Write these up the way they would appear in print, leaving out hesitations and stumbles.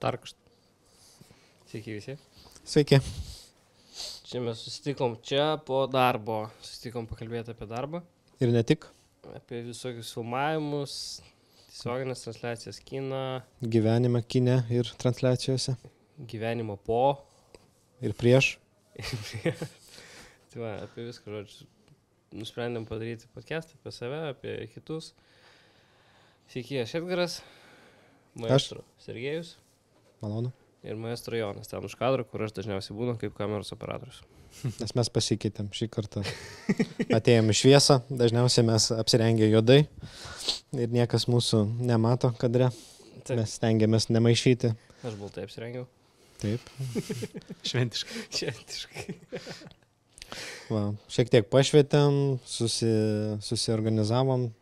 Tarkšt. Sveiki visi. Sveiki. Čia mes susitikom čia po darbo. Susitikom pakalbėti apie darbą. Ir ne tik. Apie visokius filmavimus, tiesioginės transliacijas kiną. Gyvenimą kine ir transliacijose. Gyvenimo po. Ir prieš. Tai va, apie viską, žodžiu. Nusprendėm padaryti podcastą apie save, apie kitus. Sveiki, aš Edgaras. Maestro Sergejus. Malonu. Ir maestro Jonas, ten už kadro, kur aš dažniausiai būnu kaip kameros operatorius. Nes mes pasikeitėm šį kartą. Atėjom į šviesą, dažniausiai mes apsirengę juodai ir niekas mūsų nemato kadre. Taip. Mes stengiamės nemaišyti. Aš baltai apsirengiau. Taip. Šventiškai. Šventiškai. Va, šiek tiek pašvietėm, susiorganizavom.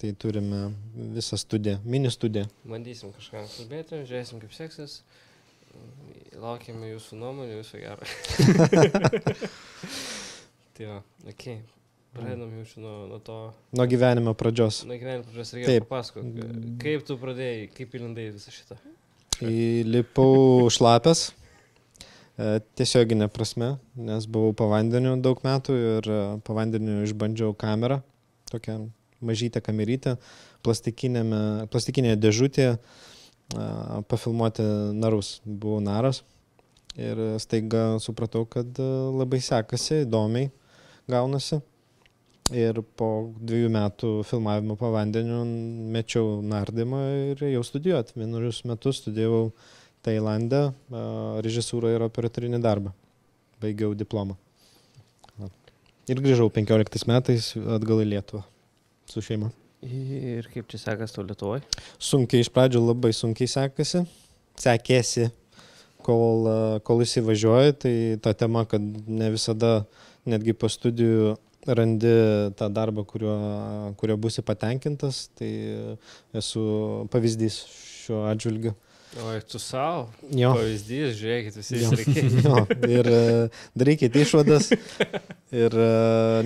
Tai turime visą studiją, mini studiją. Bandysim kažką kalbėti, žiūrėsim kaip seksis. Laukiame jūsų nuomonę, viso gero. Tai va, okei. Pradedam jūsų nuo to. Nuo gyvenimo pradžios. Nuo gyvenimo pradžios reikia papasakot. Kaip tu pradėjai, kaip įlindai visą šitą? Įlipau šlapės, tiesioginė prasme, nes buvau po vandeniu daug metų ir po vandeniu išbandžiau kamerą, tokią mažytę kamerytę, plastikinėje dėžutėje pafilmuoti narus. Buvau naras ir staiga supratau, kad labai sekasi, įdomiai gaunasi. Ir po 2 metų filmavimo po vandeniu mečiau nardymą ir jau studijuoti. 1 metus studijavau Tailande režisūrą ir operatorinį darbą. Baigiau diplomą. Ir grįžau 15 metais atgal į Lietuvą su šeima. Ir kaip čia sekas tau Lietuvoje? Sunkiai, iš pradžių labai sunkiai sekėsi, kol įsivažiuoji, tai ta tema, kad ne visada netgi po studijų randi tą darbą, kurio būsi patenkintas, tai esu pavyzdys šiuo atžvilgiu. Oi, tu savo? Jo. Pavyzdys, žiūrėkit, visi Jo. reikia. Jo, ir darykit išvadas ir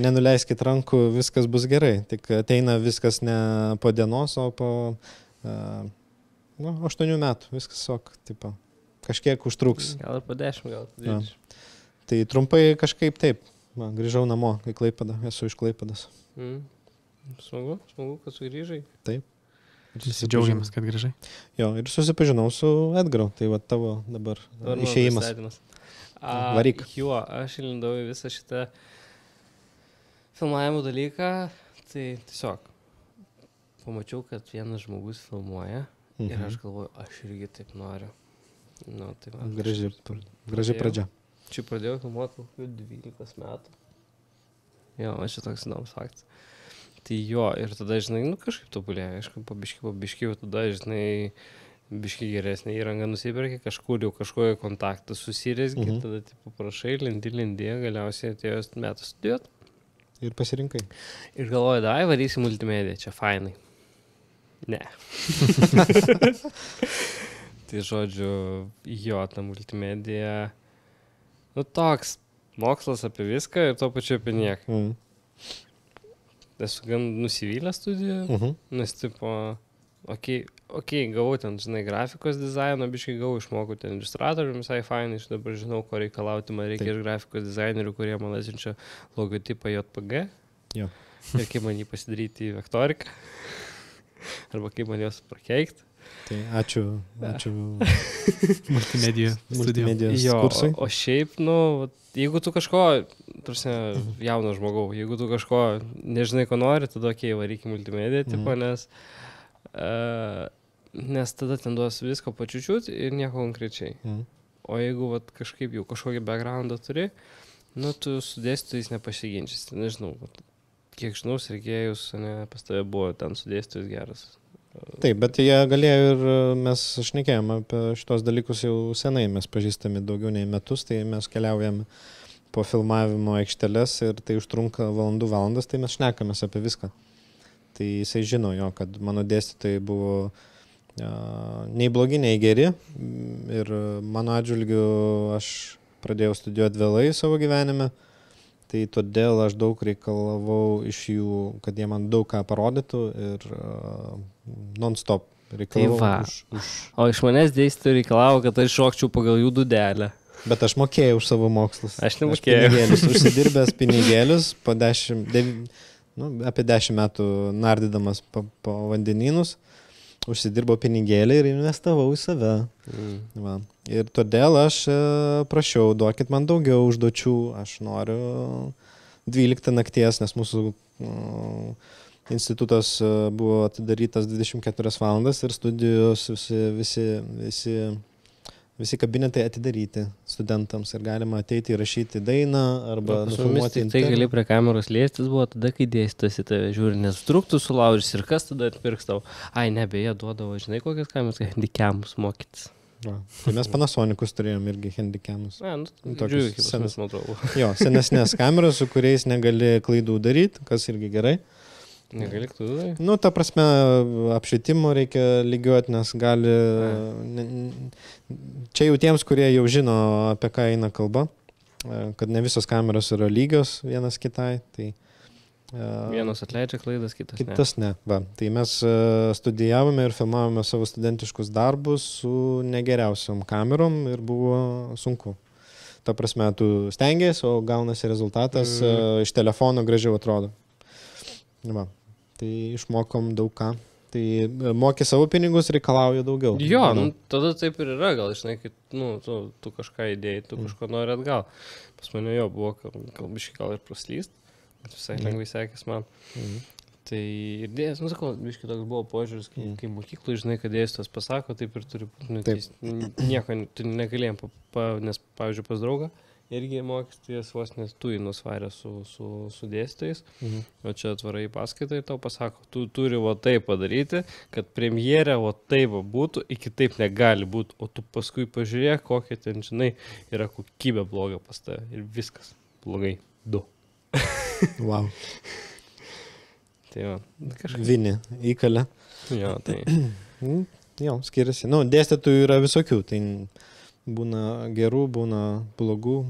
nenuleiskit rankų, viskas bus gerai. Tik ateina viskas ne po dienos, o po 8 metų. Viskas tipo, kažkiek užtruks. Gal ir po 10, gal po 20. Tai trumpai kažkaip taip. Grįžau namo į Klaipėdą, esu iš Klaipėdos. Smagu, kad sugrįžai. Taip. Visi džiaugiamės, kad grįžai. Jo, ir susipažinau su Edgaru, tai va tavo dabar išėjimas. Varyk. Jo, aš įlindau į visą šitą filmavimo dalyką, tai tiesiog pamačiau, kad vienas žmogus filmuoja ir aš galvoju, aš irgi taip noriu. Nu, tai va, Graži pradžia. Čia pradėjau filmuoti kokių 12 metų. Jo, man čia toks įdomus faktas. Tai jo, ir tada, žinai, kažkaip tobulėja, aišku, pabiškiau, tada, žinai, biški geresnė įranga nusiperki, kažkur jau kažkojo kontaktą susirėsgi, tada, tipo, prašai, lindi, galiausiai atėjo metas studijuoti. Ir pasirinkai. Ir galvoju, davai varysi multimediją, čia fainai. Ne. Tai žodžiu, jo, ta multimedija, toks mokslas apie viską ir tuo pačiu apie nieką. Esu gan nusivylęs studijoje, nes, tipo, okei, gavau ten, žinai, grafikos dizainą, biškai gavau, išmokau ten iliustratorių, visai fainai, aš dabar žinau, ko reikalauti, man reikia ir grafikos dizainerių, kurie man atsiunčia logotipą JPG, Jo. Ir kaip man jį pasidaryti į vektoriką, arba kaip man juos prakeikti. Tai ačiū Multimedijos kursai. O šiaip, jeigu tu kažko, tarsi jauno žmogau, jeigu tu kažko nežinai, ko nori, tada varyk į multimediją, tipo, nes tada ten duos visko pačiučiut ir nieko konkrečiai. O jeigu kažkaip jau kažkokį backgroundą turi, tu su dėstytojais nepasiginčys. Nežinau, kiek žinau, Sergejus pas tave buvo ten su dėstytojais geras. Taip, bet jie galėjo ir mes šnekėjom apie šitos dalykus jau senai, mes pažįstami daugiau nei metus, tai mes keliaujame po filmavimo aikšteles ir tai užtrunka valandas, tai mes šnekamės apie viską. Tai jisai žino jo, kad mano dėstytojai buvo nei blogi, nei geri ir mano atžvilgiu aš pradėjau studijuoti vėlai savo gyvenime. Tai todėl aš daug reikalavau iš jų, kad jie man daug ką parodytų ir non-stop Reikalavau va. O iš manęs dėstytojai reikalavo, kad aš šokčiau pagal jų dūdelę. Bet aš mokėjau už savo mokslus. Aš nemokėjau. Užsidirbęs pinigėlius apie 10 metų nardydamas po vandenynus. Užsidirbau pinigėlį ir investavau į save. Va. Ir todėl aš prašiau, duokit man daugiau užduočių. Aš noriu 12 nakties, nes mūsų institutas buvo atidarytas 24 valandas ir studijos visi kabinetai atidaryti studentams ir galima ateiti įrašyti dainą arba nufilmuoti. Tai gali prie kameros liestis buvo tada, kai dėstytojas į tave žiūri, nes struktų sulaužys ir kas tada atpirks tau. Ai, beje, duodavo, žinai, kokias kameras, handicamus mokytis. Va. Tai mes Panasonicus turėjom irgi handicamus. Žiūrėjau, kaip mes matau. Jo, senesnės kameros, su kuriais negali klaidų daryti, kas irgi gerai. Negali klaidų daryti? Nu, ta prasme, apšvietimo reikia lygiuoti, nes gali... Čia jau tiems, kurie jau žino, apie ką eina kalba, kad ne visos kameros yra lygios vienas kitai, tai... Vienas atleidžia klaidas, kitas ne. Va. Tai mes studijavome ir filmavome savo studentiškus darbus su negeriausiom kamerom ir buvo sunku. Ta prasme, tu stengiasi, o gaunasi rezultatas iš telefono gražiau atrodo. Va. Tai išmokom daug ką. Tai mokė savo pinigus, reikalauja daugiau. Jo, tada taip ir yra, gal, žinai, kai tu kažką įdėjai, tu kažko nori atgal. Pas mane jo buvo, biškai gal ir praslyst. Visai lengvai sekės man. Tai ir dėjas, sakau, biškai toks buvo požiūris, kai mokyklai, žinai, kad dėstytojas pasako, taip ir turi būti. Nieko tu negalėjom, nes, pavyzdžiui, pas draugą irgi mokysties vos nes tu nusvarė su dėstytojais, o čia atvarai paskaitą ir tau pasako, tu turi va taip padaryti, kad premjerė va taip būtų, iki taip negali būti, o tu paskui pažiūrėk, kokia ten, žinai, yra kokybė bloga pas tave ir viskas blogai. Wow. Tai jo, kažkaip. Vini, įkalė. Jo, tai. Jo, skiriasi. Nu, dėstytojų yra visokių, tai būna gerų, būna blogų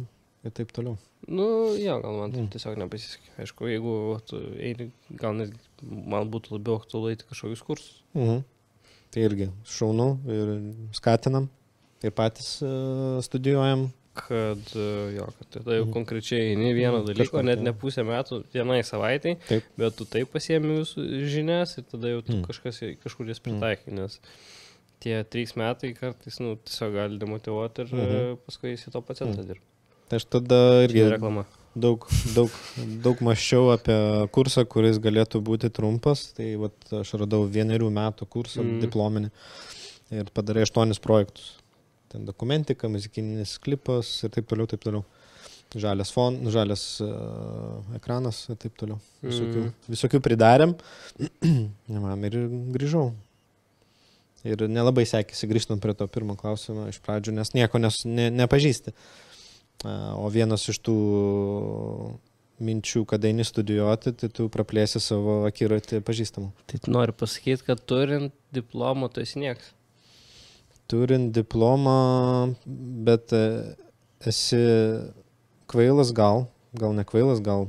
ir taip toliau. Nu, jo, gal man tiesiog nepasisekė. Aišku, jeigu tu eini, gal net man būtų labiau aktualu eiti kažkokius kursus. Tai irgi šaunu ir skatinam ir patys studijuojam. Kad tada jau konkrečiai eini vieno dalyko, net ne pusę metų, vienai savaitai, bet tu taip pasiemi jūsų žinias ir tada jau tu kažkur jas pritaikai, nes tie 3 metai kartais tiesiog gali demotyvuoti ir paskui į to pacientą dirbti. Tai aš tada irgi daug mąsčiau apie kursą, kuris galėtų būti trumpas, tai aš radau 1 metų kursą diplominį ir padarai 8 projektus. Dokumentika, muzikinis klipas ir taip toliau. Žalias ekranas ir taip toliau. Visokių pridarėm ir grįžau. Ir nelabai sekėsi grįžtant prie to pirmo klausimo iš pradžių, nes nieko nepažįsti. O vienas iš tų minčių, kad eini studijuoti, tai tu praplėsi savo akiratį pažįstamų. Tai tu nori pasakyti, kad turint diplomą tu esi nieks? Turint diplomą, bet esi kvailas gal ne kvailas, gal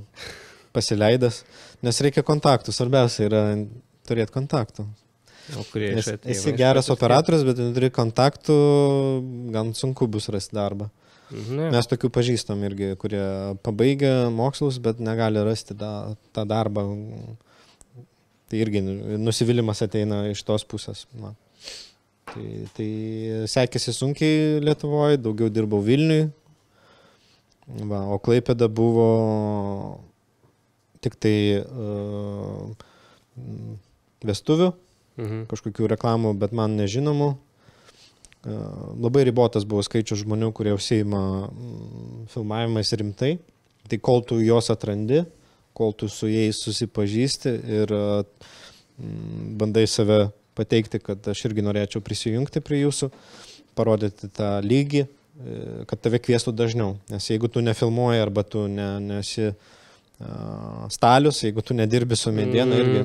pasileidęs, nes reikia kontaktų, svarbiausia yra turėti kontaktų. Esi geras operatorius, bet neturi kontaktų, gan sunku bus rasti darbą. Mes tokių pažįstam irgi, kurie pabaigia mokslus, bet negali rasti tą darbą. Tai irgi nusivylimas ateina iš tos pusės. Tai sekėsi sunkiai Lietuvoje, daugiau dirbau Vilniui, o Klaipėda buvo tik tai vestuvių, kažkokių reklamų, bet man nežinomų. Labai ribotas buvo skaičius žmonių, kurie užsiima filmavimais rimtai. Tai kol tu juos atrandi, kol tu su jais susipažįsti ir bandai save pateikti, kad aš irgi norėčiau prisijungti prie jūsų, parodyti tą lygį, kad tave kviestų dažniau. Nes jeigu tu nefilmuoji arba tu nesi stalius, jeigu tu nedirbi su mediena, irgi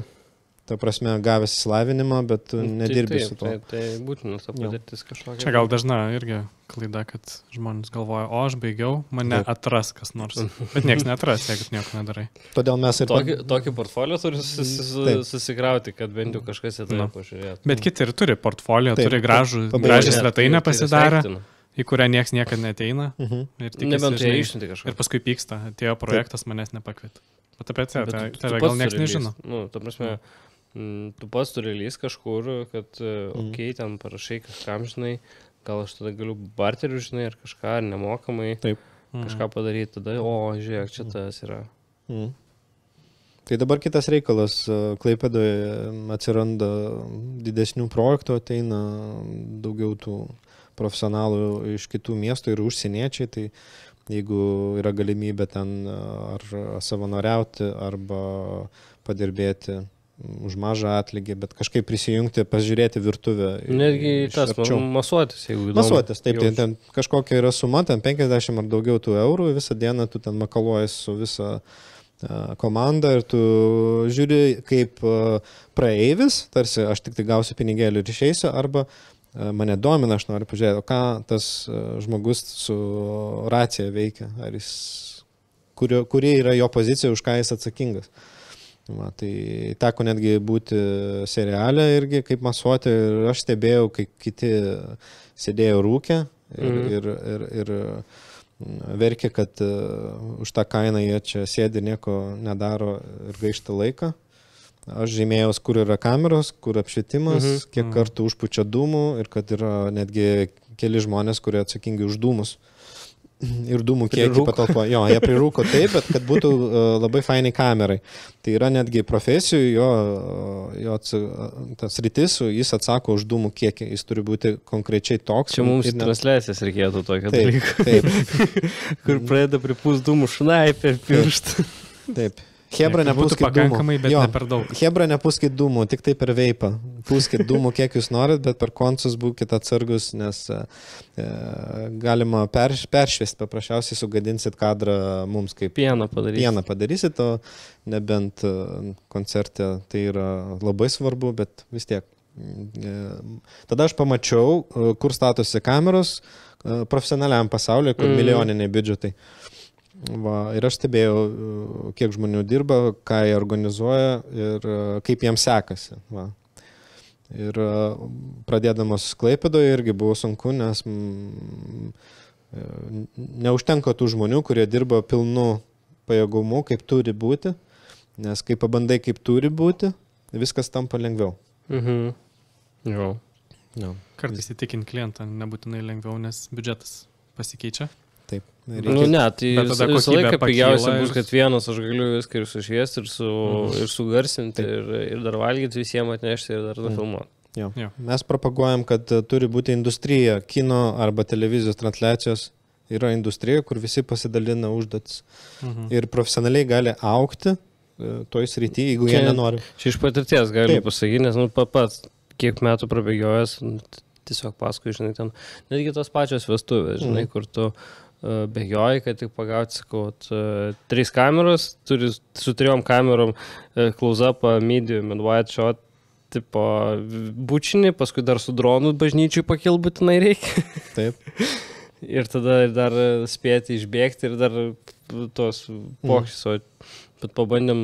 ta prasme, gavęs įsilavinimą, bet tu nedirbi su to. Tai būtina ta patirtis kažkokia. Čia gal dažna irgi klaida, kad žmonės galvoja, o aš baigiau, mane atras kas nors. Bet niekas neatras, jeigu tu nieko nedarai. Todėl mes ir... Tokį portfolio turi susikrauti, kad bent jau kažkas į tai pažiūrėtų. Bet kiti ir turi portfolio, turi gražią svetainę pasidarę, į kurią niekas niekada neteina. Nebent tai išsiunti kažką. Ir paskui pyksta, atėjo projektas, manęs nepakvietė. Bet apie tai gal niekas nežino. Nu, ta prasme, tu pats turi lys kažkur, kad, okei, ten parašai kažkam, žinai, gal aš tada galiu barteriu, žinai, ar kažką, ar nemokamai kažką padaryti, tada, žiūrėk, čia tas yra. Tai dabar kitas reikalas, Klaipėdoje atsiranda didesnių projektų, ateina daugiau tų profesionalų iš kitų miestų ir užsieniečiai, tai jeigu yra galimybė ten ar savanoriauti, arba padirbėti už mažą atlygį, bet kažkaip prisijungti, pažiūrėti virtuvę. Netgi tas masuotis, jeigu įdomu. Masuotis, taip, tai ten kažkokia yra suma, ten 50 ar daugiau tų eurų, visą dieną tu ten makaluojas su visa komanda ir tu žiūri kaip praeivis, tarsi aš tik tai gausiu pinigėlių ir išeisiu, arba mane domina, aš noriu pažiūrėti, o ką tas žmogus su racija veikia, ar jis, kuri yra jo pozicija, už ką jis atsakingas. Va, tai teko netgi būti seriale irgi, kaip masuoti, ir aš stebėjau, kai kiti sėdėjo rūkę ir verkė, kad už tą kainą jie čia sėdi, nieko nedaro ir gaišta laiką. Aš žymėjau, kur yra kameros, kur apšvietimas, kiek kartų užpučia dūmų ir kad yra netgi keli žmonės, kurie atsakingi už dūmus. Ir dūmų kiekį patalpo. Jo, jie prirūko taip, bet kad būtų labai fainai kamerai. Tai yra netgi profesijų, jo tas rytis, jis atsako už dūmų kiekį, jis turi būti konkrečiai toks. Čia mums transliacijas reikėtų tokio dalyko. Taip. Kur pradeda pripūs dūmų šnaipę ir pirštą. Taip. Hebra nepūskit pakankamai, bet ne per daug. Hebra nepūskit dūmų, tik tai per veipą. Pūskit dūmų, kiek jūs norit, bet per koncus būkite atsargus, nes galima peršviesti, paprasčiausiai sugadinsit kadrą mums kaip pieną padarysit, o nebent koncerte tai yra labai svarbu, bet vis tiek. Tada aš pamačiau, kur statosi kameros profesionaliam pasaulyje, kur milijoniniai biudžetai. Va, ir aš stebėjau, kiek žmonių dirba, ką jie organizuoja ir kaip jiems sekasi. Va. Ir pradėdamas Klaipėdoje irgi buvo sunku, nes neužtenka tų žmonių, kurie dirba pilnu pajėgumu, kaip turi būti, nes kai pabandai, kaip turi būti, viskas tampa lengviau. Jo. Kartais įtikint klientą nebūtinai lengviau, nes biudžetas pasikeičia. Taip. Nu ne, tai visą laiką pigiausia bus, kad vienas aš galiu viską ir sušviesti, ir sugarsinti, ir dar valgyti visiems atnešti, ir dar nufilmuoti. Jo. Mes propaguojam, kad turi būti industrija, kino arba televizijos transliacijos yra industrija, kur visi pasidalina užduotis. Ir profesionaliai gali augti toj srity, jeigu jie nenori. Čia iš patirties galiu pasakyti, nes pats kiek metų prabėgiojęs, tiesiog paskui, žinai, ten netgi tos pačios vestuvės, žinai, kur tu bėgioji, kad tik pagauti, sakau, 3 kameros, turi su 3 kamerom close-up, medium and wide shot, tipo bučinį, paskui dar su dronu bažnyčiui pakil būtinai reikia. Taip. Ir tada dar spėti išbėgti ir dar tos pokštis, bet pabandėm,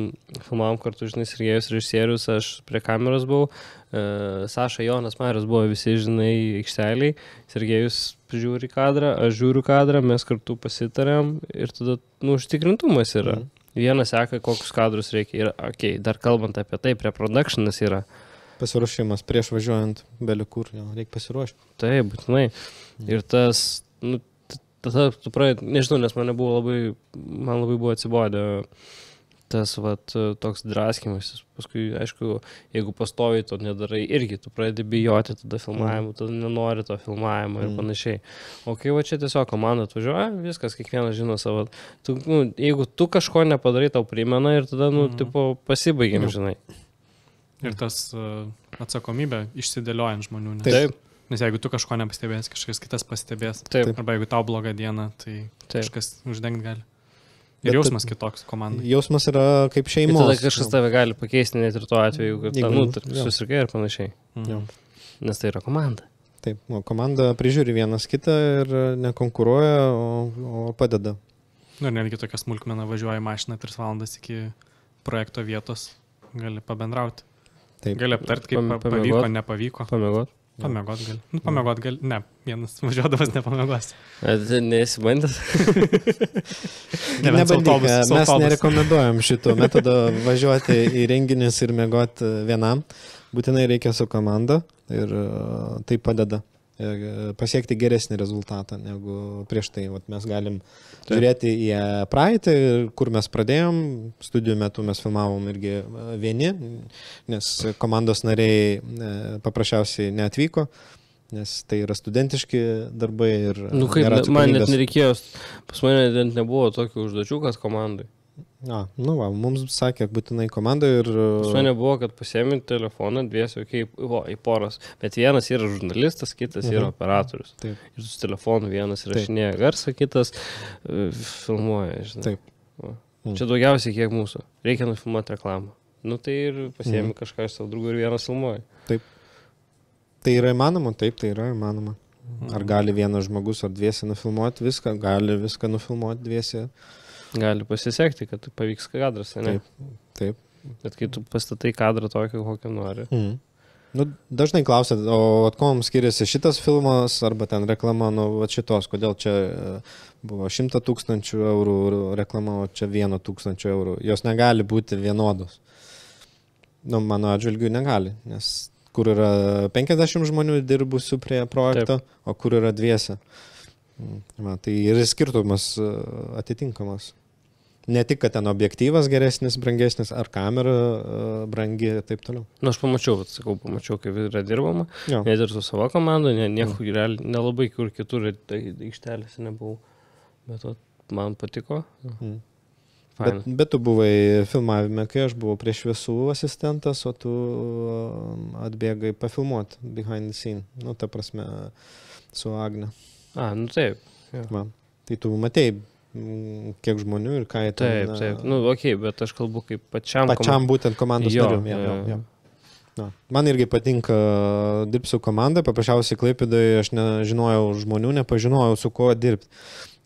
filmavom kartu, žinai, Sergejus režisierius, aš prie kameros buvau, Saša, Jonas, Marius buvo visi, žinai, aikšteliai, Sergejus žiūri kadrą, aš žiūriu kadrą, mes kartu pasitarėm ir tada, užtikrintumas yra. Vienas seka, kokius kadrus reikia ir, dar kalbant apie tai, pre-productionas yra. Pasiruošimas prieš važiuojant belikur, reikia pasiruošti. Taip, būtinai. Ir tas, tada, tu nežinau, nes man labai buvo atsibodę tas, toks draskimas. Paskui, aišku, jeigu pastoviai to nedarai, irgi tu pradedi bijoti tada filmavimų, tada nenori to filmavimo ir panašiai. O kai čia tiesiog komanda atvažiuoja, viskas, kiekvienas žino savo. Jeigu tu kažko nepadarai, tau primena ir tada, tipo, pasibaigėm, žinai. Ir tas atsakomybė išsidėliojant žmonių. Taip. Nes jeigu tu kažko nepastebės, kažkas kitas pastebės. Taip. Arba jeigu tau bloga diena, tai kažkas uždengt gali. Ir jausmas kitoks komandai. Jausmas yra kaip Ir šeimos. tada kažkas tave gali pakeisti net ir tuo atveju, kad Jo. susirgai ir panašiai. Jo. Nes tai yra komanda. Taip, o komanda prižiūri vienas kitą ir nekonkuruoja, o padeda. Nu, ir netgi tokia smulkmena važiuoja mašina 3 valandas iki projekto vietos, gali pabendrauti. Taip. Gali aptarti, kaip pavyko, nepavyko. Pamiegot. Pamiegot gali. Nu, pamiegot gali. Ne, vienas važiuodamas nepamiegos. Nesibandęs. Nebandyk, mes nerekomenduojam šito metodo važiuoti į renginius ir miegoti vienam. Būtinai reikia su komanda ir tai padeda pasiekti geresnį rezultatą negu prieš tai. Vat mes galim žiūrėti į praeitį, kur mes pradėjom. Studijų metu mes filmavom irgi vieni, nes komandos nariai paprasčiausiai neatvyko, nes tai yra studentiški darbai ir Nu kaip, man net nereikėjo, pas mane net nebuvo tokių užduočių, kad komandai. Mums sakė būtinai komanda ir... Pas mane buvo, kad pasiemi telefoną dviesi, į poras, bet vienas yra žurnalistas, kitas yra operatorius. Taip. Ir su telefonu vienas įrašinėja garsą, kitas filmuoja, žinai. Taip. Čia daugiausiai kiek mūsų. Reikia nufilmuoti reklamą. Nu tai ir pasiemi kažką iš savo draugų ir vienas filmuoja. Taip. Tai yra įmanoma, taip, tai yra įmanoma. Ar gali vienas žmogus ar dviesi nufilmuoti viską, gali viską nufilmuoti dviesi. Gali pasisekti, kad pavyks kadras, ne? Taip. Bet kai tu pastatai kadrą tokį, kokį nori. Nu, dažnai klausėt, o kuom skiriasi šitas filmas arba ten reklama nuo šitos, kodėl čia buvo 100 000 eurų reklama, o čia 1 000 eurų. Jos negali būti vienodos. Nu, mano atžvilgiu negali, nes kur yra 50 žmonių dirbusių prie projekto, Taip. O kur yra dviese. Tai ir skirtumas atitinkamas. Ne tik, kad ten objektyvas geresnis, brangesnis, ar kamera brangi ir taip toliau. Nu, aš pamačiau, kaip yra dirbama, net ir su savo komanda, niekur nelabai kur kitur aikštelėse nebuvau, bet man patiko. Bet tu buvai filmavime, kai aš buvau prie šviesų asistentas, o tu atbėgai pafilmuoti behind the scene, nu, ta prasme, su Agne. Nu taip. Tai tu matei, kiek žmonių ir ką jie ten... Taip. Nu, okei, bet aš kalbu kaip pačiam būtent komandos nariu. Man irgi patinka dirbti su komanda, paprasčiausiai Klaipėdoje aš nežinojau žmonių, nepažinojau su kuo dirbti.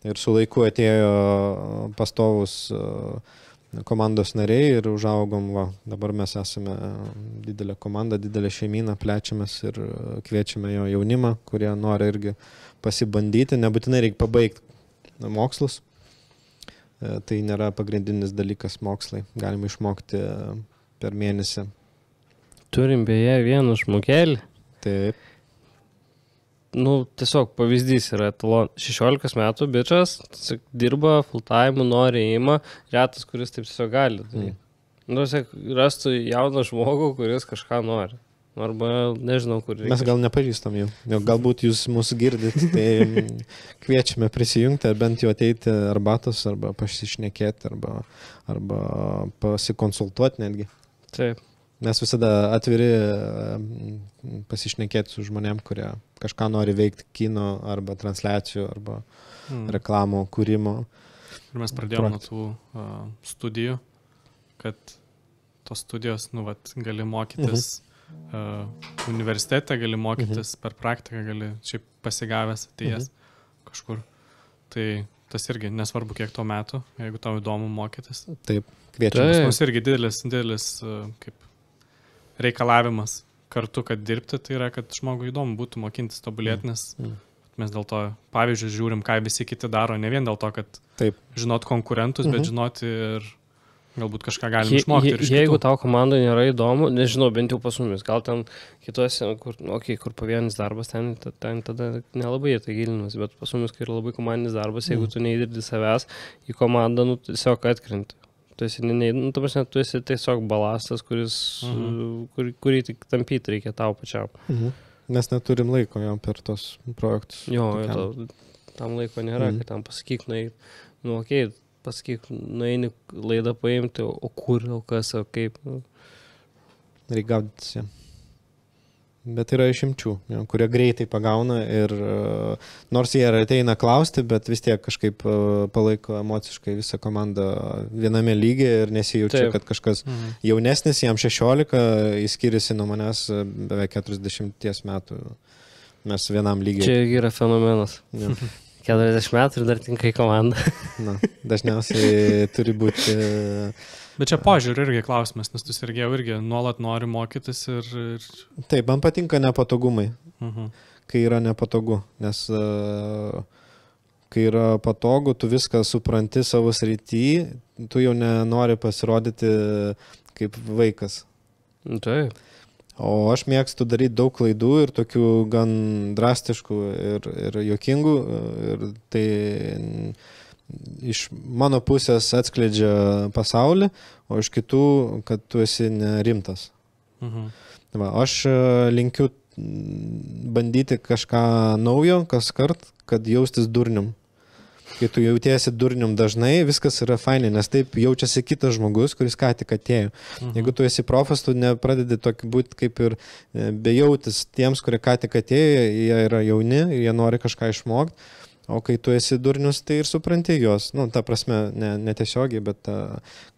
Ir su laiku atėjo pastovus komandos nariai ir užaugom, dabar mes esame didelė komanda, didelė šeimyna, plečiamės ir kviečiame jo jaunimą, kurie nori irgi pasibandyti, nebūtinai reikia pabaigti mokslus. Tai nėra pagrindinis dalykas mokslai, galima išmokti per mėnesį. Turim beje vieną žmogelį. Taip. Nu, tiesiog pavyzdys yra 16 metų bičas, dirba full time, nori įima, retas, kuris taip tiesiog gali. Nu, rastų jauną žmogų, kuris kažką nori. Arba nežinau, kur reikia. Mes gal nepažįstam jau. Galbūt jūs mūsų girdit, tai kviečiame prisijungti, ar bent jau ateiti arbatos, arba pasišnekėti, arba pasikonsultuoti netgi. Taip. Mes visada atviri pasišnekėti su žmonėm, kurie kažką nori veikti kino, arba transliacijų, arba reklamų kūrimo. Ir mes pradėjome nuo tų studijų, kad tos studijos, gali mokytis universitete, gali mokytis per praktiką, gali šiaip pasigavęs atėjęs kažkur. Tai tas irgi nesvarbu kiek to metų, jeigu tau įdomu mokytis. Taip, kviečiamas. Mums irgi didelis kaip reikalavimas kartu, kad dirbti, tai yra, kad žmogui įdomu būtų mokintis tobulėti, nes mes dėl to, pavyzdžiui, žiūrim, ką visi kiti daro, ne vien dėl to, kad žinot konkurentus, bet žinoti ir galbūt kažką galime išmokti ir iš kitų. Jeigu tau komandai nėra įdomu, nežinau, bent jau pas mumis, gal ten kitose, kur pavienis darbas, ten tada nelabai tai gilinas, bet pas mumis, kai yra labai komandinis darbas, jeigu tu neįdirdi savęs į komandą, tiesiog atkrenti. Tu esi tiesiog balastas, kurį tik tampyti reikia tau pačiam. Mes neturim laiko jau per tos projektus. Tam laiko nėra, kad tam pasakyk, pasakyk, nueini laidą paimti, o kur, o kas, o kaip. Reikia gaudytis. Bet yra išimčių, kurie greitai pagauna ir nors jie ir ateina klausti, bet vis tiek kažkaip palaiko emociškai visą komandą viename lygyje ir nesijaučia, kad kažkas jaunesnis, jam 16, jis skiriasi nuo manęs beveik 40 metų. Mes vienam lygiai. Čia yra fenomenas. Ja. 40 metų ir dar tinka į komandą. Na, dažniausiai turi būti... Bet čia požiūrį irgi klausimas, nes tu Sergejau irgi nuolat nori mokytis ir... Taip, man patinka nepatogumai, kai yra nepatogu, nes kai yra patogu, tu viską supranti savo srity, tu jau nenori pasirodyti kaip vaikas. Taip. O aš mėgstu daryti daug klaidų ir tokių gan drastiškų ir juokingų, ir tai iš mano pusės atskleidžia pasaulį, o iš kitų, kad tu esi nerimtas. Va, aš linkiu bandyti kažką naujo kas kart, kad jaustis durnium. Kai tu jautiesi durnium dažnai, viskas yra fainai, nes taip jaučiasi kitas žmogus, kuris ką tik atėjo. Jeigu tu esi profas, tu nepradedi tokį būti kaip ir bejautis tiems, kurie ką tik atėjo, jie yra jauni ir jie nori kažką išmokti. O kai tu esi durnius, tai ir supranti juos. Nu, ta prasme, ne tiesiogiai, bet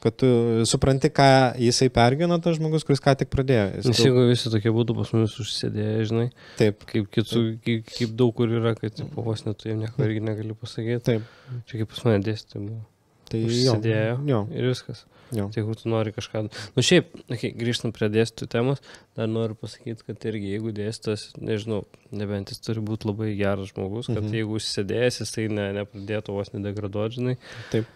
kad tu supranti, ką jisai pergyvena, tas žmogus, kuris ką tik pradėjo. Nes jeigu visi tokie būtų pas mumis užsėdėję, žinai, taip. Kaip daug kur yra, kad vos net tu jam nieko irgi negali pasakyti. Taip. Čia kaip pas mane dėstė buvo. Tai užsėdėjo ir viskas. Jo. Tai jeigu tu nori kažką... Nu šiaip, grįžtant prie dėstytojų temos, dar noriu pasakyti, kad irgi jeigu dėstytojas, nežinau, nebent jis turi būti labai geras žmogus, kad jeigu užsėdėjęs, jis tai nepradėtų vos nedegraduoti, žinai. Taip.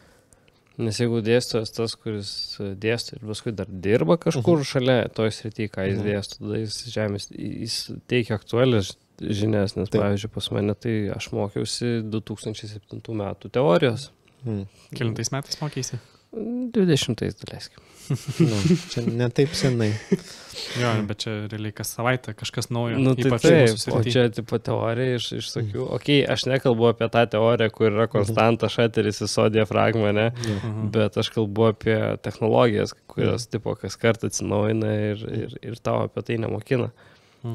Nes jeigu dėstytojas tas, kuris dėsto ir paskui dar dirba kažkur šalia toj srity, ką jis dėsto, tada jis teikia aktualias žinias, nes pavyzdžiui, pas mane tai aš mokiausi 2007 metų teorijos. Kelintais metais mokeisi? 20-ais daleiskim. Nu, čia ne taip senai. Jo, bet čia realiai kas savaitę kažkas naujo. Nu, tai taip, o čia tipo teorija iš tokių, aš nekalbu apie tą teoriją, kur yra konstanta šateris į diafragmą, ne, bet aš kalbu apie technologijas, kurios tipo kas kartą atsinaujina ir tau apie tai nemokina.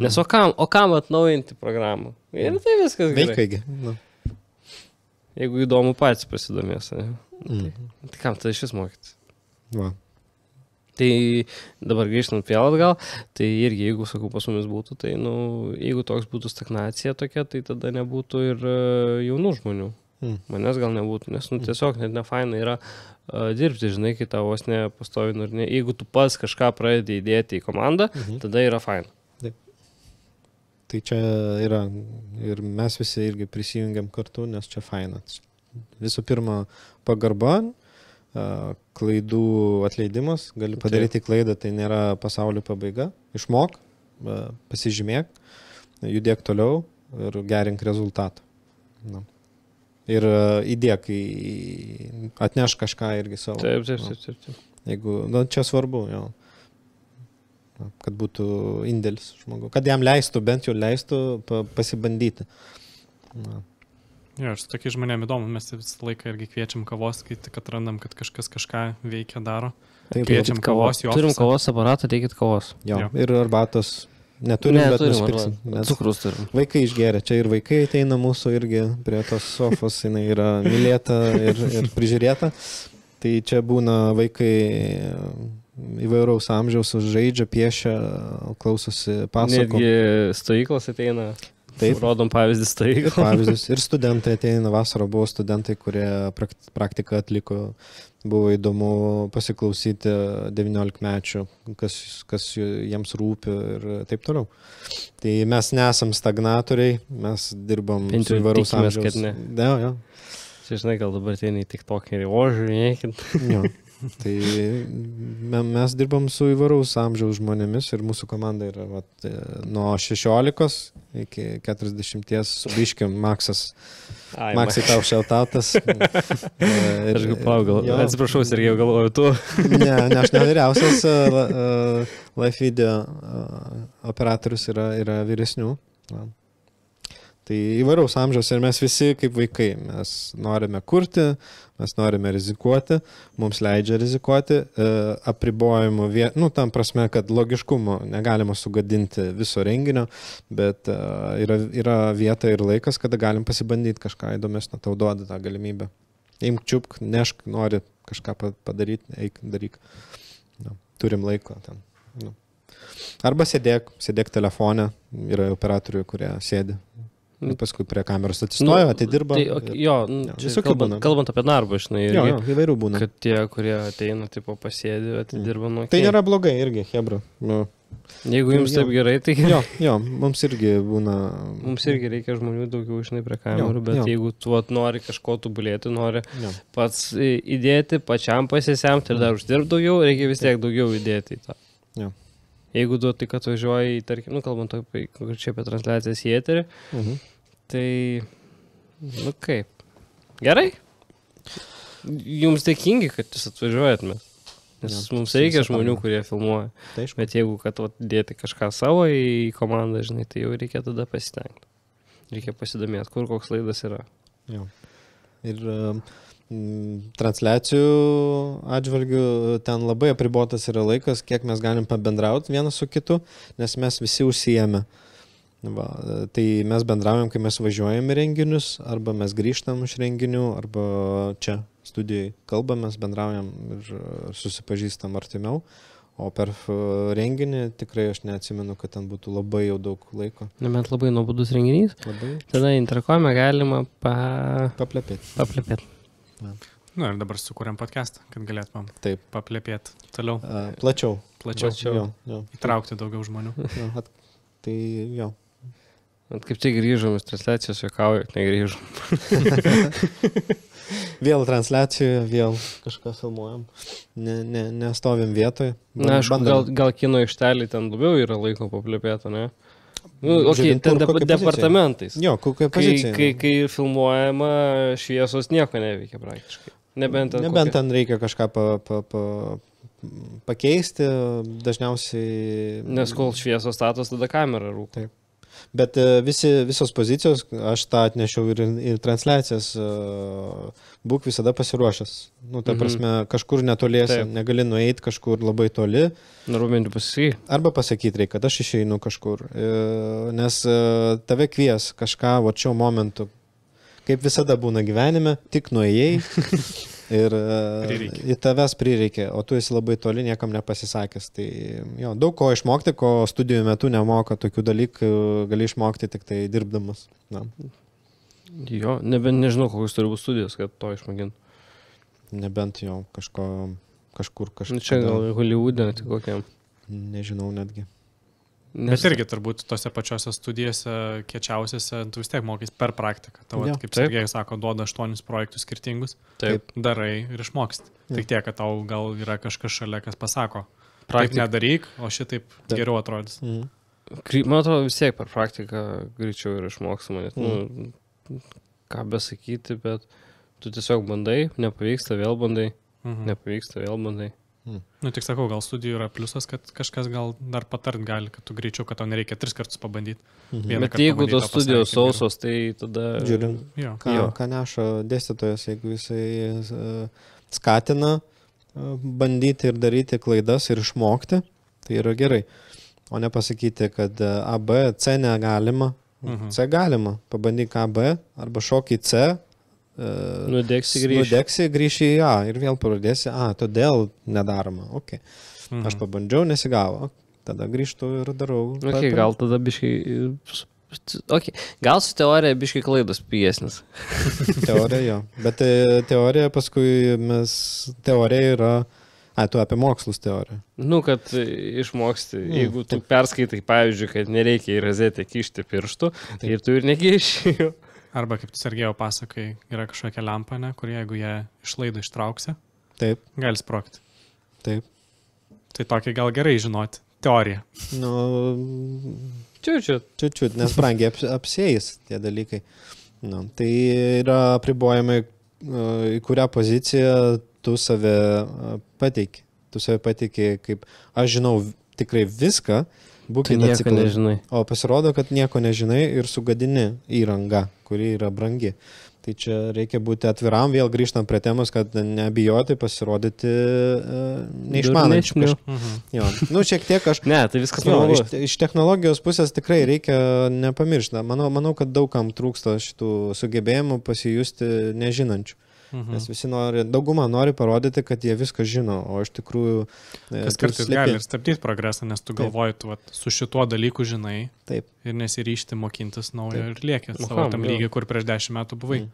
Nes o kam atnaujinti programą? Ir tai viskas gerai. Veikaigi. Nu. Jeigu įdomu patys pasidomės. Tai kam tai šis mokytis? Va. Tai dabar grįžtant vėl atgal, tai irgi jeigu, sakau, pas mumis būtų, tai, jeigu toks būtų stagnacija tokia, tai tada nebūtų ir jaunų žmonių. Manęs gal nebūtų, nes tiesiog net nefaina yra dirbti, žinai, kai tau vos nepastovi, jeigu tu pats kažką pradedi įdėti į komandą, tada yra faina. Tai čia yra ir mes visi irgi prisijungiam kartu, nes čia faina. Visų pirma, pagarba, klaidų atleidimas, gali padaryti klaidą, tai nėra pasaulio pabaiga. Išmok, pasižymėk, judėk toliau ir gerink rezultatą. Na. Ir įdėk, atneš kažką irgi savo. Taip. Jeigu, čia svarbu, jo. Kad būtų indėlis žmogų. Kad jam leistų, bent jau leistų pasibandyti. Na. Jo, ir su tokiais žmonėm įdomu, mes visą laiką irgi kviečiam kavos, kai tik atrandam, kad kažkas kažką veikia, daro. Taip, kviečiam kavos į ofisą. Turim kavos aparatą, teikit kavos. Jo. Ir arbatos. Neturim, bet nusipirksim. Cukrus turim. Vaikai išgeria. Čia ir vaikai ateina mūsų irgi prie tos sofos, jinai yra mylėta ir prižiūrėta. Tai čia būna vaikai įvairaus amžiaus, žaidžia, piešia, klausosi pasakų. Netgi stovyklos ateina. Taip. Rodom pavyzdį stovyklą. Pavyzdys. Ir studentai ateina, vasarą buvo studentai, kurie praktiką atliko. Buvo įdomu pasiklausyti 19-mečių, kas jiems rūpi ir taip toliau. Tai mes nesam stagnatoriai, mes dirbam su įvairaus amžiaus. Jo. Čia, žinai, gal dabar ateina į TikTokerį, žiūrėkit. Jo. Tai mes dirbam su įvairaus amžiaus žmonėmis ir mūsų komanda yra nuo 16 iki 40 su biškiam Maksas. Maksai tau šiautautas. Aš gal atsiprašau, Sergejau, galvoju tu. Ne, aš ne vyriausias. Live video operatorius yra vyresnių. Tai įvairaus amžiaus ir mes visi kaip vaikai, mes norime kurti, mes norime rizikuoti, mums leidžia rizikuoti, apribojimų, tam prasme, kad logiškumo negalima sugadinti viso renginio, bet yra vieta ir laikas, kada galim pasibandyti kažką įdomesnio, tau duoda tą galimybę. Imk čiupk, nešk, nori kažką padaryti, eik, daryk. Turim laiko ten. Arba sėdėk telefone, yra operatorių, kurie sėdi. Paskui prie kameros atsistojo, atidirba. Kalbant apie darbą, žinai, įvairių būna. Kad tie, kurie ateina, tipo, pasėdi, atidirba nuo... Tai nėra blogai irgi, hebra. Jeigu jums taip gerai, tai... Jo, mums irgi būna... Mums irgi reikia žmonių daugiau, žinai, prie kamerų, bet jeigu tu nori kažko tobulėti, nori pats įdėti, pačiam pasisemti ir dar uždirbti daugiau, reikia vis tiek daugiau įdėti į tą. Jeigu tu tik atvažiuoji, tarkim, kalbant apie transliacijas į eterį, tai, kaip? Gerai? Jums dėkingi, kad jūs atvažiuojat, nes mums reikia žmonių, kurie filmuoja. Bet jeigu, kad dėti kažką savo į komandą, žinai, tai jau reikia tada pasitengti. Reikia pasidomėti, kur koks laidas yra. Ir transliacijų atžvilgių ten labai apribotas yra laikas, kiek mes galim pabendrauti vienas su kitu, nes mes visi užsijėmę. Tai mes bendraujam, kai mes važiuojam į renginius, arba mes grįžtam iš renginių, arba čia studijai kalbamės, bendraujam ir susipažįstam artimiau. O per renginį tikrai aš neatsimenu, kad ten būtų labai jau daug laiko. Nebent labai nuobodus renginys. Labai. Tada interkome galima paplepėti. Na ir dabar sukūrėm podcastą, kad galėtumėm paplepėti toliau. Plačiau. Įtraukti daugiau žmonių. Tai jo. Kaip tai grįžom iš transliacijos, juokauju, negrįžom. Vėl transliacijoje, vėl kažką filmuojam. Nestovim vietoje. Na, aišku, gal kino aikštelį ten labiau yra laiko paplepėti, ne? Ten departamentais. Jo, kokia pozicija. Kai filmuojama, šviesos nieko neveikia praktiškai. Nebent ten reikia kažką pakeisti, dažniausiai... Nes kol šviesos statos, tada kamera rūko. Taip. Bet visos pozicijos, aš tą atnešiau ir transliacijas, būk visada pasiruošęs. Ta prasme, kažkur netoliesi, negali nueiti kažkur labai toli. Narūmenti pasakyti. Arba pasakyti reikia, kad aš išeinu kažkur. Nes tave kvies kažką šiuo momentu, kaip visada būna gyvenime, tik nuėjai ir į tavęs prireikė, o tu esi labai toli, niekam nepasisakęs. Tai jo, daug ko išmokti, ko studijų metu nemoka, tokių dalykų gali išmokti tik tai dirbdamas. Jo, nebent nežinau, kokius turi būti studijos, kad to išmokinti. Nebent jo, kažkur. Čia gal Hollywoode, tik kokiam. Nežinau netgi. Bet irgi turbūt tose pačiose studijose, kiečiausiose, tu vis tiek mokys per praktiką. Tau, kaip Sergejus sako, duoda 8 projektus skirtingus, darai ir išmoksti. Tik tiek, kad tau gal yra kažkas šalia, kas pasako, taip nedaryk, o šitaip geriau atrodys. Man atrodo, vis tiek per praktiką greičiau ir išmoksama. Ką besakyti, bet tu tiesiog bandai, nepavyksta, vėl bandai, nepavyksta, vėl bandai. Tik sakau, gal studijų yra pliusas, kad kažkas gal dar patart gali, kad tu greičiau, kad tau nereikia 3 kartus pabandyti. Bet jeigu tos studijos sausos, tai tada... Žiūrim, ką neša dėstytojas, jeigu jisai skatina bandyti ir daryti klaidas ir išmokti, tai yra gerai. O ne pasakyti, kad A, B, C negalima. C galima, pabandyk A, B arba šok į C. Nudegsi, grįši į A ir vėl pradėsi A, todėl nedaroma. Okay. Aš pabandžiau, nesigavo. Tada grįžtu ir darau. Gal tada biškai... Gal su teorija biškai klaidos pigesnis. Teorija, jo. Bet teorija paskui teorija yra... tu apie mokslus teoriją. Kad išmoksti. Jeigu tu perskaitai, pavyzdžiui, kad nereikia į rozetę kišti pirštų, ir tu ir nekiši. Arba kaip tu Sergėjo pasakai, yra kažkokia lempa, kur jeigu ją išlaido ištrauksi, gali sprogti. Taip. Tai tokį gal gerai žinoti. Teorija. Čiut, nes brangiai apsėjus tie dalykai. Tai yra apribojimai, į kurią poziciją tu save pateiki. Tu save pateiki, kaip aš žinau tikrai viską, Būkite nieko atsiklausę. nežinai. O pasirodo, kad nieko nežinai ir sugadini įrangą, kuri yra brangi. Tai čia reikia būti atviram, vėl grįžtam prie temos, kad nebijoti pasirodyti neišmanančių. Durnesniu. Jo. Nu, šiek tiek aš... Ne, tai viskas Jo, normalu. iš technologijos pusės tikrai reikia nepamiršti. Manau, kad daugam trūksta šitų sugebėjimų pasijusti nežinančių. Nes visi dauguma nori parodyti, kad jie viską žino, o iš tikrųjų... Kas kartais gali ir stabdyti progresą, nes tu galvoji, tu su šituo dalyku žinai. Taip. Ir nesiryšti mokintis naujo ir lieki Aha, savo tam jo. lygiai, kur prieš 10 metų buvai.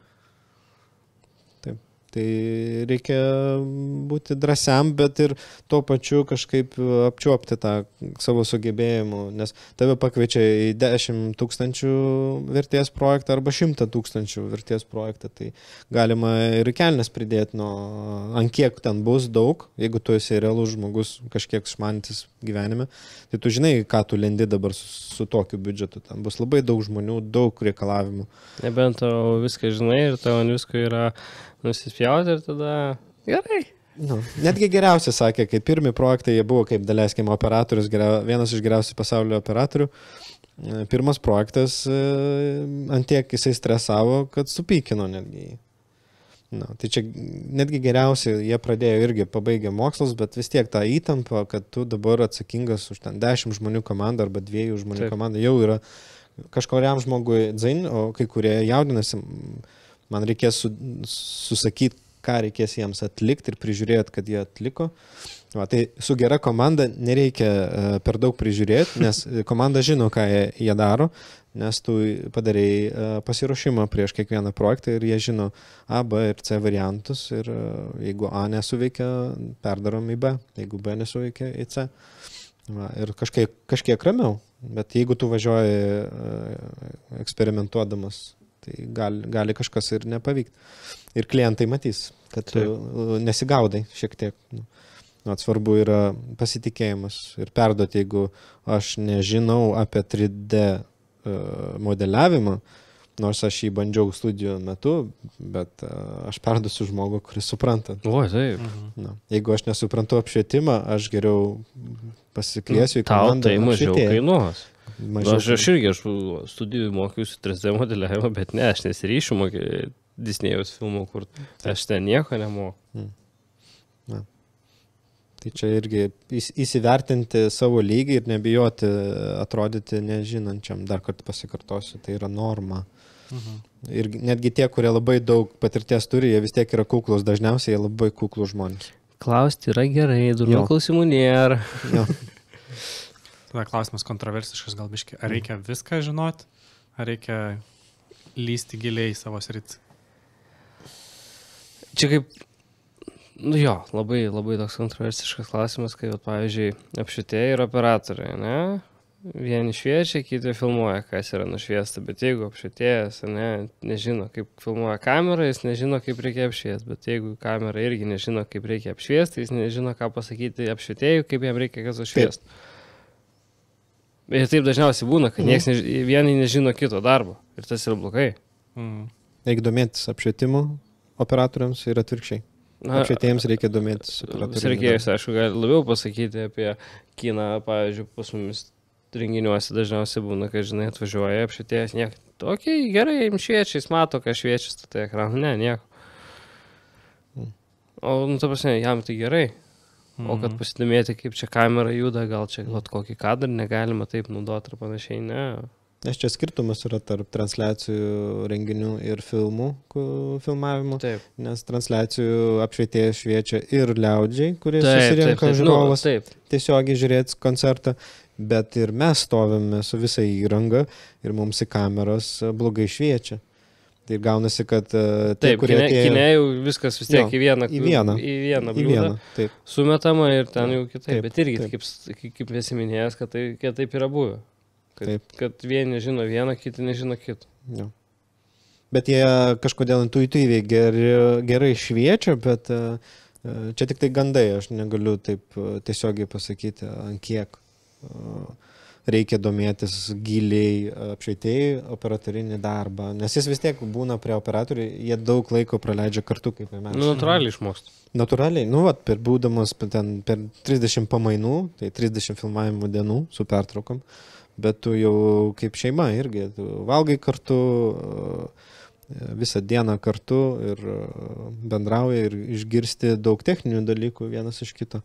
Taip. Tai reikia būti drąsiam, bet ir tuo pačiu kažkaip apčiuopti tą savo sugebėjimų, nes tave pakviečia į 10 000 vertės projektą arba 100 000 vertės projektą, tai galima ir kelnes pridėti ant kiek ten bus daug, jeigu tu esi realus žmogus, kažkiek išmantis gyvenime, tai tu žinai, ką tu lendi dabar su tokiu biudžetu, ten bus labai daug žmonių, daug reikalavimų. Nebent tau viską žinai ir tau ant visko yra nusispjauti ir tada gerai. Nu, netgi geriausi sakė, kai pirmi projektai jie buvo kaip daleiskim operatorius, vienas iš geriausių pasaulio operatorių. Pirmas projektas antiek jisai stresavo, kad supykino netgi. Nu, tai čia netgi geriausi, jie pradėjo irgi pabaigę mokslus, bet vis tiek tą įtampą, kad tu dabar atsakingas už ten 10 žmonių komandą arba 2 žmonių komandą, jau yra kažkuriam žmogui dzain, o kai kurie jaudinasi. Man reikės susakyti, ką reikės jiems atlikti ir prižiūrėti, kad jie atliko. Va, tai su gera komanda nereikia per daug prižiūrėti, nes komanda žino, ką jie daro, nes tu padarėjai pasiruošimą prieš kiekvieną projektą ir jie žino A, B ir C variantus ir jeigu A nesuveikia, perdarom į B, jeigu B nesuveikia į C. Va, ir kažkiek ramiau, bet jeigu tu važiuoji eksperimentuodamas, tai gali kažkas ir nepavykti. Ir klientai matys, kad tu nesigaudai šiek tiek. Svarbu yra pasitikėjimas ir perduoti, jeigu aš nežinau apie 3D modeliavimą, nors aš jį bandžiau studijų metu, bet aš perduosiu žmogų, kuris supranta. O, taip. Jeigu aš nesuprantu apšvietimą, aš geriau pasikviesiu į Tau komandą. tai mažiau kainuos. Aš irgi studijų mokiausi 3D modeliavimą, bet ne, aš nesiryšiu Disnėjaus filmų, kur aš ten nieko nemoku. Tai čia irgi įsivertinti savo lygį ir nebijoti atrodyti nežinančiam, dar kartą pasikartosiu, tai yra norma. Ir netgi tie, kurie labai daug patirties turi, jie vis tiek yra kuklus, dažniausiai jie labai kuklus žmonės. Klausti yra gerai, durnių klausimų nėra. Tada klausimas kontroversiškas gal biškai. Ar reikia viską žinoti, ar reikia lysti giliai į savo sritį? Čia kaip, labai toks kontroversiškas klausimas, kai, pavyzdžiui, apšvietėjai ir operatoriai, ne? Vieni šviečia, kiti filmuoja, kas yra nušviesta, bet jeigu apšvietėjas, nežino, kaip filmuoja kamerą, jis nežino, kaip reikia apšviesti, bet jeigu kamera irgi nežino, kaip reikia apšviesti, jis nežino, ką pasakyti apšvietėjui, kaip jam reikia kas užšviesti. Ir taip dažniausiai būna, kad vieni nežino kito darbo. Ir tas yra blogai. Reikia domėtis apšvietimu operatoriams ir atvirkščiai. Apšvietėjams reikia domėtis operatoriams. Sergėjus, aišku, gali labiau pasakyti apie kiną, pavyzdžiui, pas mumis renginiuose dažniausiai būna, kad, žinai, atvažiuoja apšvietėjas, nieko. Okei, gerai, jums šviečia, jis mato, ką šviečia, statai ekraną. Ne, nieko. O, ta prasme, jam tai gerai. O kad pasidomėti, kaip čia kamera juda, gal čia kokį kadrą negalima taip naudoti ar panašiai, ne. Nes čia skirtumas yra tarp transliacijų renginių ir filmavimo, nes transliacijų apšvietėjas šviečia ir liaudžiai, kurie susirenka žiūrovas tiesiogiai žiūrėti koncertą, bet ir mes stovime su visą įrangą ir mums į kameras blogai šviečia. Tai gaunasi, kad tie, kurie atėjo... Kine jau viskas vis tiek į vieną bliūdą sumetama ir ten jau kitaip. Bet irgi, kaip esi minėjęs, kad taip yra buvę. Kad vieni nežino vieną, kiti nežino kitą. Bet jie kažkodėl intuityviai gerai šviečia, bet čia tik tai gandai, aš negaliu taip tiesiogiai pasakyti, ant kiek. reikia domėtis giliai apšvietėjai operatorinį darbą, nes jis vis tiek būna prie operatorių, jie daug laiko praleidžia kartu, kaip ir mes. Nu, natūraliai išmoksti. Natūraliai, per būdamas per 30 pamainų, tai 30 filmavimo dienų su pertraukom, bet tu jau kaip šeima irgi, tu valgai kartu, visą dieną kartu ir bendrauja ir išgirsti daug techninių dalykų vienas iš kito.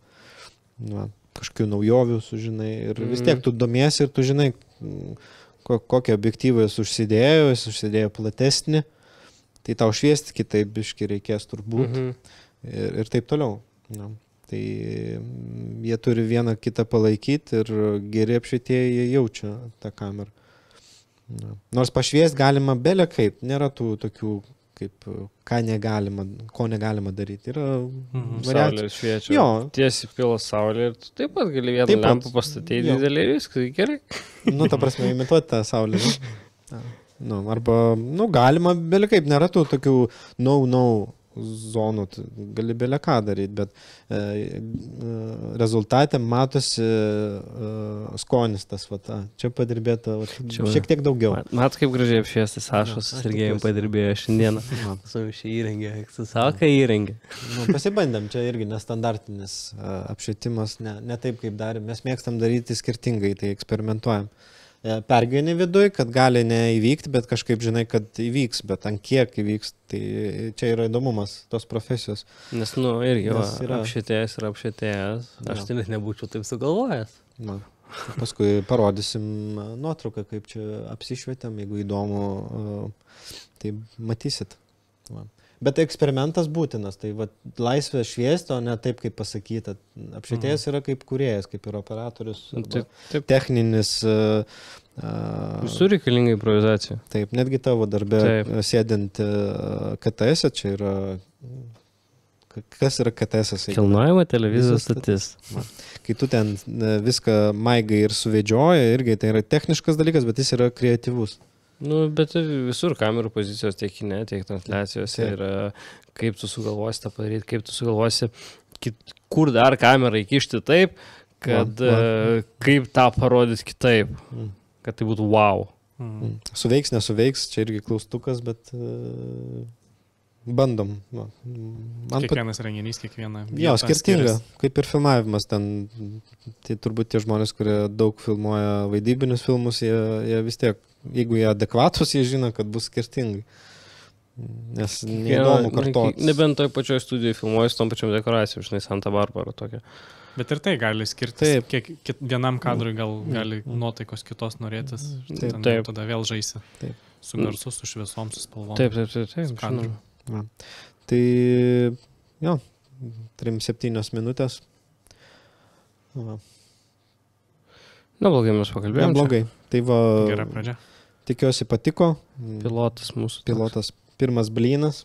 Kažkokių naujovių sužinai ir vis tiek tu domiesi ir tu žinai, kokį objektyvą jis užsidėjo platesnį, tai tau šviesti kitaip biški reikės turbūt ir taip toliau. Tai jie turi vieną kitą palaikyti ir geri apšvietėjai jie jaučia tą kamerą. Nors pašviesti galima belė kaip, nėra tų tokių kaip, ko negalima daryti. Yra Saulė šviečia. Jo. Tiesiai pilas saulė ir tu taip pat gali vieną lempą pastatyti didelį ir viskas gerai. Ta prasme, imituoti tą saulę. Arba, galima belė kaip, nėra tų tokių zonų, gali belė ką daryti, bet rezultate matosi skonis tas, čia padirbėta šiek tiek daugiau. Mat kaip gražiai apšviestas Sašos Sergejum padirbėjo šiandieną. Su šį įrengė, su savo ką įrengė. Pasibandėm, čia irgi nestandartinis apšvietimas, ne taip kaip darėm, mes mėgstam daryti skirtingai, tai eksperimentuojam. Pergyveni viduj, kad gali neįvykti, bet kažkaip žinai, kad įvyks, bet ant kiek įvyks, tai čia yra įdomumas tos profesijos. Nes, irgi apšvietėjas yra apšvietėjas, aš tai net nebūčiau taip sugalvojęs. Paskui parodysim nuotrauką, kaip čia apsišvietėm, jeigu įdomu, tai matysit. Bet eksperimentas būtinas, tai laisvė šviesti, o ne taip, kaip pasakyta. Apšvietėjas yra kaip kūrėjas, kaip ir operatorius, techninis. Visur reikalinga improvizacija. Taip, netgi tavo darbe sėdint KTS, čia yra... Kas yra KTS? Kilnojama televizijos stotis. Kai tu ten viską maigai ir suvedžioji, irgi tai yra techniškas dalykas, bet jis yra kreatyvus. Bet visur kamerų pozicijos tiek kine, tiek transliacijose yra, kaip tu sugalvosi tą padaryti, kaip tu sugalvosi, kur dar kamerą įkišti taip, kad kaip tą parodyti kitaip, kad tai būtų wow. Suveiks, nesuveiks, čia irgi klaustukas, bet bandom. Kiekvienas renginys, kiekviena vieta. Jo, skirtinga, kaip ir filmavimas ten. Tai turbūt tie žmonės, kurie daug filmuoja vaidybinius filmus, jie vis tiek, jeigu jie adekvatus, jie žino, kad bus skirtingai. Nes neįdomu kartot. Nebent toj pačioj studijai filmuojas tom pačiom dekoracijom, žinai, Santa Barbara tokia. Bet ir tai gali skirtis. Vienam kadrui gali nuotaikos kitos norėtis. Taip. Tada vėl žaisi. Su garsu, su šviesom, su spalvom. Taip. Žinau. Tai, 3-7 minutės. Neblogai mes pakalbėjom. Neblogai. Tai gera pradžia. Tikiuosi patiko. Pilotas mūsų. Pilotas. Pirmas blynas.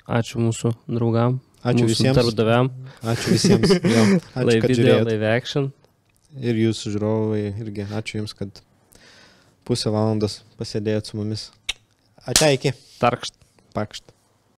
Ačiū mūsų draugam. Ačiū visiems. Darbdaviam. Ačiū visiems. Ačiū, kad žiūrėjot. Live action. Ir jūsų žiūrovai irgi. Ačiū jums, kad pusę valandos pasėdėjot su mumis. Ačiū, iki. Tarkšt. Pakšt.